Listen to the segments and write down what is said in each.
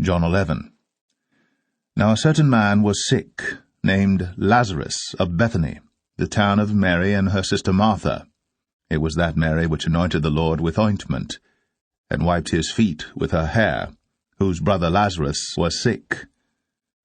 John 11. Now a certain man was sick, named Lazarus, of Bethany, the town of Mary and her sister Martha. It was that Mary which anointed the Lord with ointment, and wiped his feet with her hair, whose brother Lazarus was sick.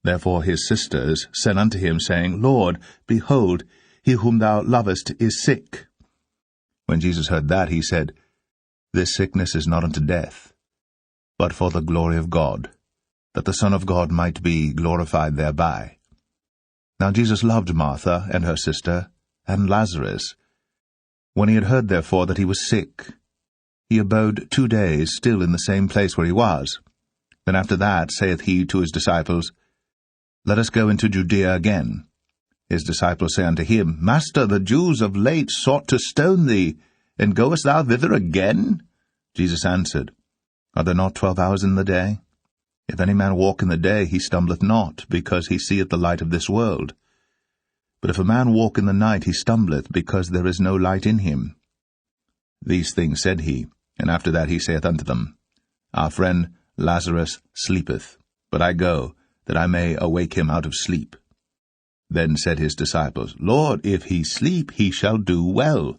Therefore his sisters sent unto him, saying, Lord, behold, he whom thou lovest is sick. When Jesus heard that, he said, This sickness is not unto death, but for the glory of God, that the Son of God might be glorified thereby. Now Jesus loved Martha and her sister, and Lazarus. When he had heard therefore that he was sick, he abode 2 days still in the same place where he was. Then after that saith he to his disciples, Let us go into Judea again. His disciples say unto him, Master, the Jews of late sought to stone thee, and goest thou thither again? Jesus answered, Are there not 12 hours in the day? If any man walk in the day, he stumbleth not, because he seeth the light of this world. But if a man walk in the night, he stumbleth, because there is no light in him. These things said he, and after that he saith unto them, Our friend Lazarus sleepeth, but I go, that I may awake him out of sleep. Then said his disciples, Lord, if he sleep, he shall do well.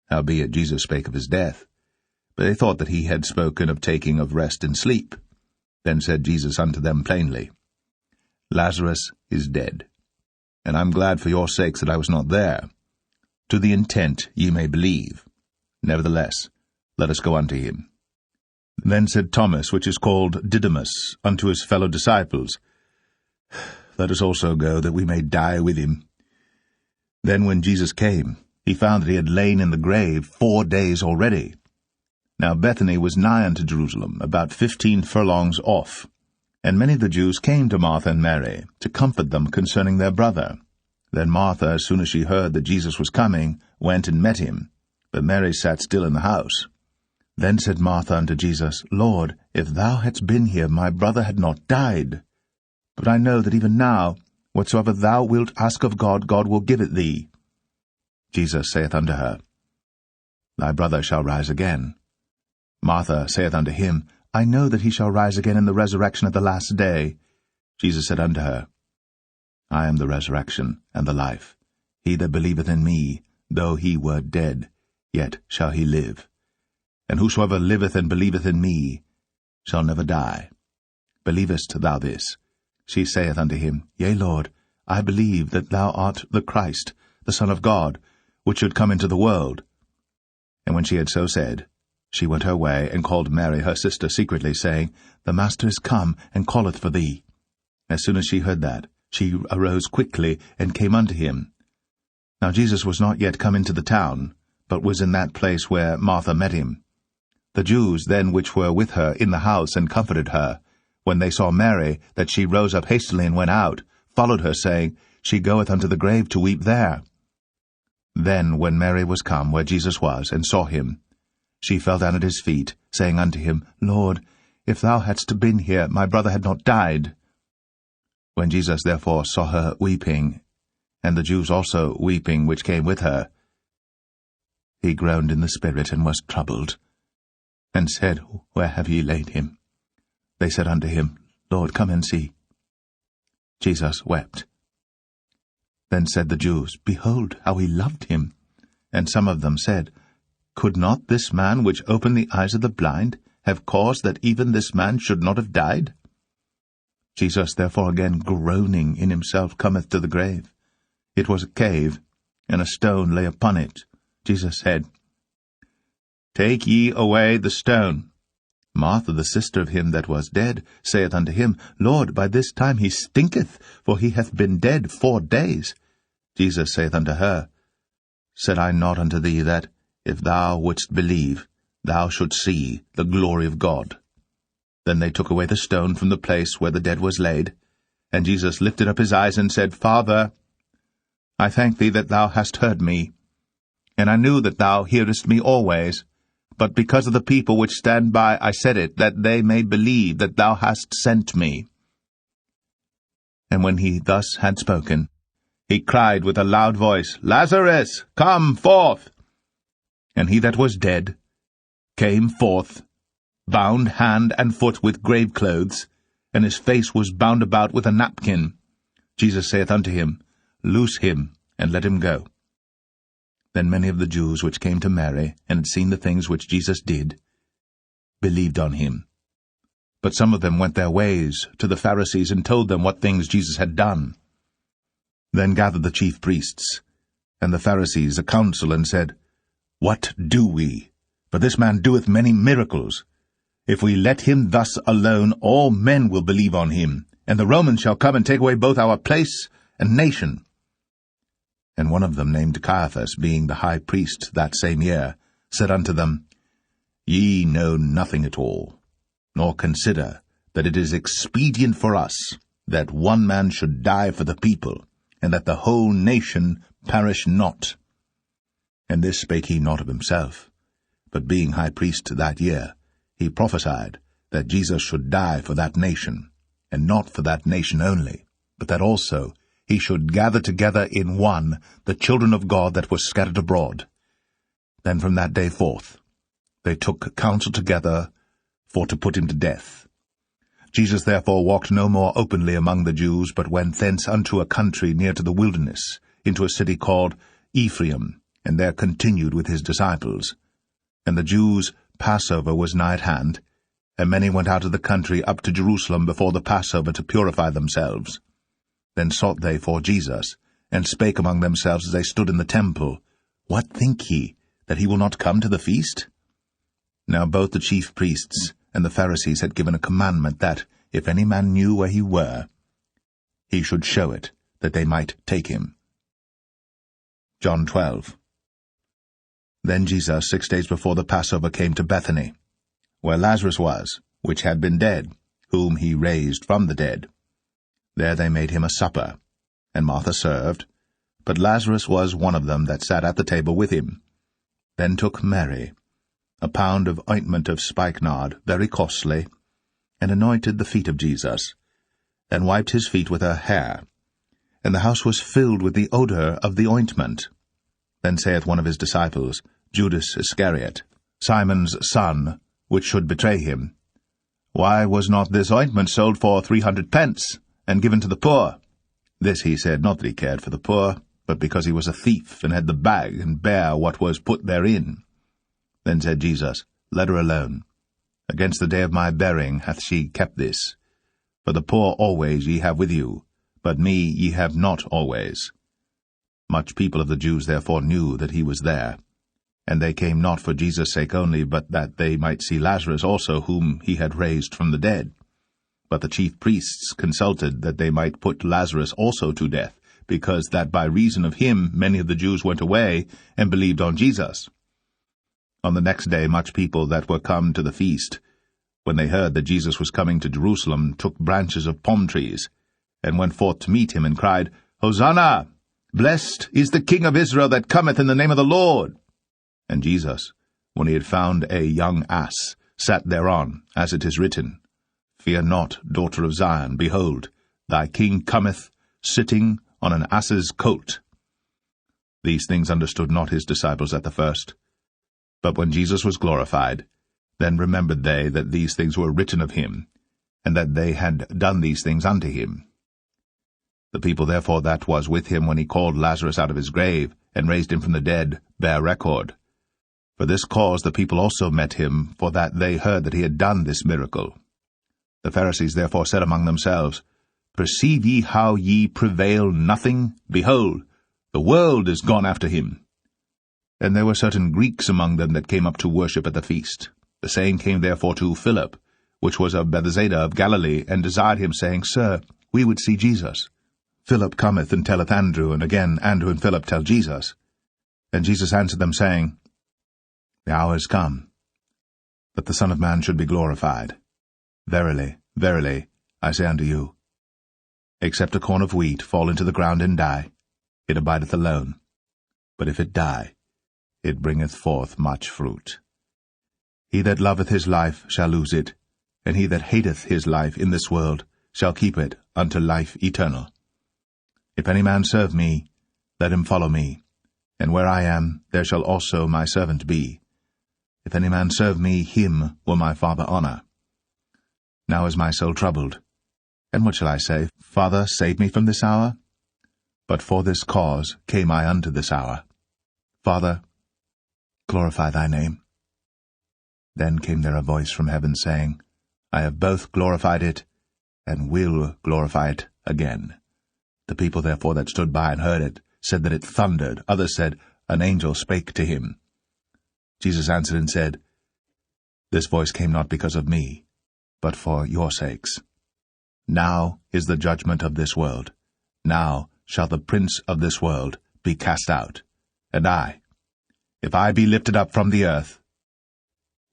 Howbeit Jesus spake of his death, but they thought that he had spoken of taking of rest and sleep. Then said Jesus unto them plainly, Lazarus is dead, and I am glad for your sakes that I was not there, to the intent ye may believe. Nevertheless, let us go unto him. Then said Thomas, which is called Didymus, unto his fellow disciples, Let us also go, that we may die with him. Then when Jesus came, he found that he had lain in the grave 4 days already. Now Bethany was nigh unto Jerusalem, about 15 furlongs off. And many of the Jews came to Martha and Mary, to comfort them concerning their brother. Then Martha, as soon as she heard that Jesus was coming, went and met him. But Mary sat still in the house. Then said Martha unto Jesus, Lord, if thou hadst been here, my brother had not died. But I know that even now, whatsoever thou wilt ask of God, God will give it thee. Jesus saith unto her, Thy brother shall rise again. Martha saith unto him, I know that he shall rise again in the resurrection at the last day. Jesus said unto her, I am the resurrection and the life. He that believeth in me, though he were dead, yet shall he live. And whosoever liveth and believeth in me shall never die. Believest thou this? She saith unto him, Yea, Lord, I believe that thou art the Christ, the Son of God, which should come into the world. And when she had so said, she went her way, and called Mary her sister secretly, saying, The Master is come, and calleth for thee. As soon as she heard that, she arose quickly, and came unto him. Now Jesus was not yet come into the town, but was in that place where Martha met him. The Jews then which were with her in the house, and comforted her, when they saw Mary, that she rose up hastily and went out, followed her, saying, She goeth unto the grave to weep there. Then when Mary was come where Jesus was, and saw him, she fell down at his feet, saying unto him, Lord, if thou hadst been here, my brother had not died. When Jesus therefore saw her weeping, and the Jews also weeping which came with her, he groaned in the spirit, and was troubled, and said, Where have ye laid him? They said unto him, Lord, come and see. Jesus wept. Then said the Jews, Behold, how he loved him. And some of them said, Could not this man which opened the eyes of the blind have caused that even this man should not have died? Jesus therefore again groaning in himself cometh to the grave. It was a cave, and a stone lay upon it. Jesus said, Take ye away the stone. Martha, the sister of him that was dead, saith unto him, Lord, by this time he stinketh, for he hath been dead 4 days. Jesus saith unto her, Said I not unto thee that, if thou wouldst believe, thou shouldst see the glory of God? Then they took away the stone from the place where the dead was laid. And Jesus lifted up his eyes and said, Father, I thank thee that thou hast heard me. And I knew that thou hearest me always. But because of the people which stand by, I said it, that they may believe that thou hast sent me. And when he thus had spoken, he cried with a loud voice, Lazarus, come forth! And he that was dead came forth, bound hand and foot with grave clothes, and his face was bound about with a napkin. Jesus saith unto him, Loose him, and let him go. Then many of the Jews which came to Mary, and had seen the things which Jesus did, believed on him. But some of them went their ways to the Pharisees, and told them what things Jesus had done. Then gathered the chief priests and the Pharisees a council, and said, What do we? For this man doeth many miracles. If we let him thus alone, all men will believe on him, and the Romans shall come and take away both our place and nation. And one of them, named Caiaphas, being the high priest that same year, said unto them, Ye know nothing at all, nor consider that it is expedient for us that one man should die for the people, and that the whole nation perish not. And this spake he not of himself, but being high priest that year, he prophesied that Jesus should die for that nation, and not for that nation only, but that also he should gather together in one the children of God that were scattered abroad. Then from that day forth they took counsel together for to put him to death. Jesus therefore walked no more openly among the Jews, but went thence unto a country near to the wilderness, into a city called Ephraim, and there continued with his disciples. And the Jews' Passover was nigh at hand, and many went out of the country up to Jerusalem before the Passover to purify themselves. Then sought they for Jesus, and spake among themselves as they stood in the temple, What think ye, that he will not come to the feast? Now both the chief priests and the Pharisees had given a commandment that, if any man knew where he were, he should show it, that they might take him. John 12. Then Jesus 6 days before the Passover came to Bethany, where Lazarus was, which had been dead, whom he raised from the dead. There they made him a supper, and Martha served, but Lazarus was one of them that sat at the table with him. Then took Mary a pound of ointment of spikenard, very costly, and anointed the feet of Jesus, and wiped his feet with her hair. And the house was filled with the odour of the ointment. Then saith one of his disciples, Judas Iscariot, Simon's son, which should betray him, Why was not this ointment sold for 300 pence, and given to the poor? This he said, not that he cared for the poor, but because he was a thief, and had the bag, and bare what was put therein. Then said Jesus, Let her alone. Against the day of my burying hath she kept this. For the poor always ye have with you, but me ye have not always. Much people of the Jews therefore knew that he was there. And they came not for Jesus' sake only, but that they might see Lazarus also, whom he had raised from the dead. But the chief priests consulted that they might put Lazarus also to death, because that by reason of him many of the Jews went away, and believed on Jesus. On the next day much people that were come to the feast, when they heard that Jesus was coming to Jerusalem, took branches of palm trees, and went forth to meet him, and cried, Hosanna! Blessed is the King of Israel that cometh in the name of the Lord. And Jesus, when he had found a young ass, sat thereon, as it is written, Fear not, daughter of Zion, behold, thy King cometh, sitting on an ass's colt. These things understood not his disciples at the first. But when Jesus was glorified, then remembered they that these things were written of him, and that they had done these things unto him. The people therefore that was with him when he called Lazarus out of his grave, and raised him from the dead, bear record. For this cause the people also met him, for that they heard that he had done this miracle. The Pharisees therefore said among themselves, Perceive ye how ye prevail nothing? Behold, the world is gone after him. And there were certain Greeks among them that came up to worship at the feast. The same came therefore to Philip, which was of Bethsaida of Galilee, and desired him, saying, Sir, we would see Jesus. Philip cometh and telleth Andrew, and again Andrew and Philip tell Jesus. And Jesus answered them, saying, The hour is come, that the Son of Man should be glorified. Verily, verily, I say unto you, except a corn of wheat fall into the ground and die, it abideth alone. But if it die, it bringeth forth much fruit. He that loveth his life shall lose it, and he that hateth his life in this world shall keep it unto life eternal. If any man serve me, let him follow me, and where I am, there shall also my servant be. If any man serve me, him will my Father honor. Now is my soul troubled. And what shall I say? Father, save me from this hour? But for this cause came I unto this hour. Father, glorify thy name. Then came there a voice from heaven, saying, I have both glorified it, and will glorify it again. The people therefore that stood by and heard it said that it thundered. Others said, An angel spake to him. Jesus answered and said, This voice came not because of me, but for your sakes. Now is the judgment of this world. Now shall the prince of this world be cast out. And I, if I be lifted up from the earth,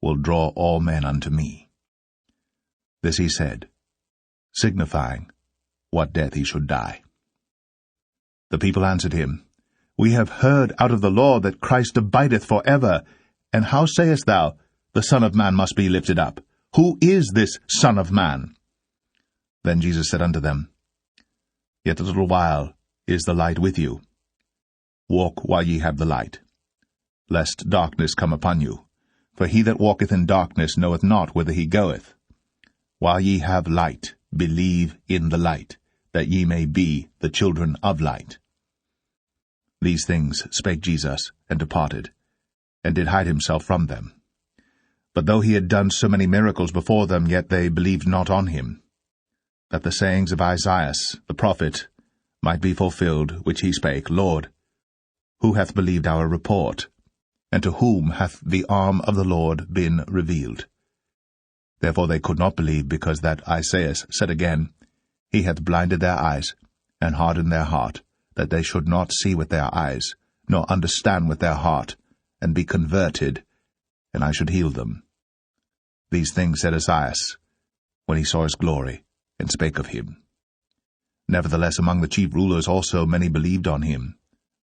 will draw all men unto me. This he said, signifying what death he should die. The people answered him, We have heard out of the law that Christ abideth for ever. And how sayest thou, The Son of Man must be lifted up? Who is this Son of Man? Then Jesus said unto them, Yet a little while is the light with you. Walk while ye have the light, lest darkness come upon you. For he that walketh in darkness knoweth not whither he goeth. While ye have light, believe in the light, that ye may be the children of light. These things spake Jesus, and departed, and did hide himself from them. But though he had done so many miracles before them, yet they believed not on him, that the sayings of Isaiah the prophet might be fulfilled, which he spake, Lord, who hath believed our report? And to whom hath the arm of the Lord been revealed? Therefore they could not believe, because that Isaiah said again, He hath blinded their eyes, and hardened their heart, that they should not see with their eyes, nor understand with their heart, and be converted, and I should heal them. These things said Isaiah, when he saw his glory, and spake of him. Nevertheless among the chief rulers also many believed on him.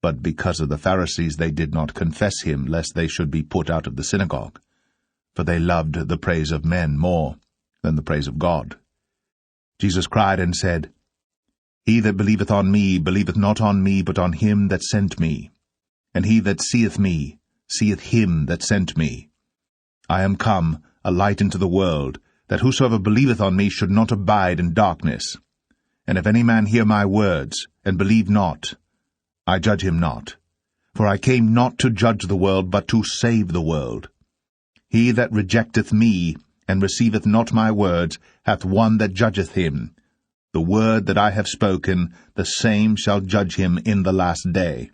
But because of the Pharisees they did not confess him, lest they should be put out of the synagogue. For they loved the praise of men more than the praise of God. Jesus cried and said, He that believeth on me believeth not on me, but on him that sent me. And he that seeth me seeth him that sent me. I am come a light into the world, that whosoever believeth on me should not abide in darkness. And if any man hear my words, and believe not, I judge him not. For I came not to judge the world, but to save the world. He that rejecteth me, and receiveth not my words, hath one that judgeth him. The word that I have spoken, the same shall judge him in the last day.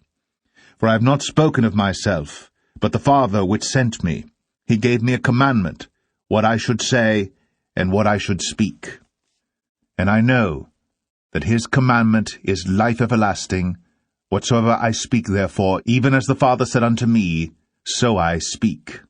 For I have not spoken of myself, but the Father which sent me. He gave me a commandment, what I should say, and what I should speak. And I know that his commandment is life everlasting. Whatsoever I speak therefore, even as the Father said unto me, so I speak.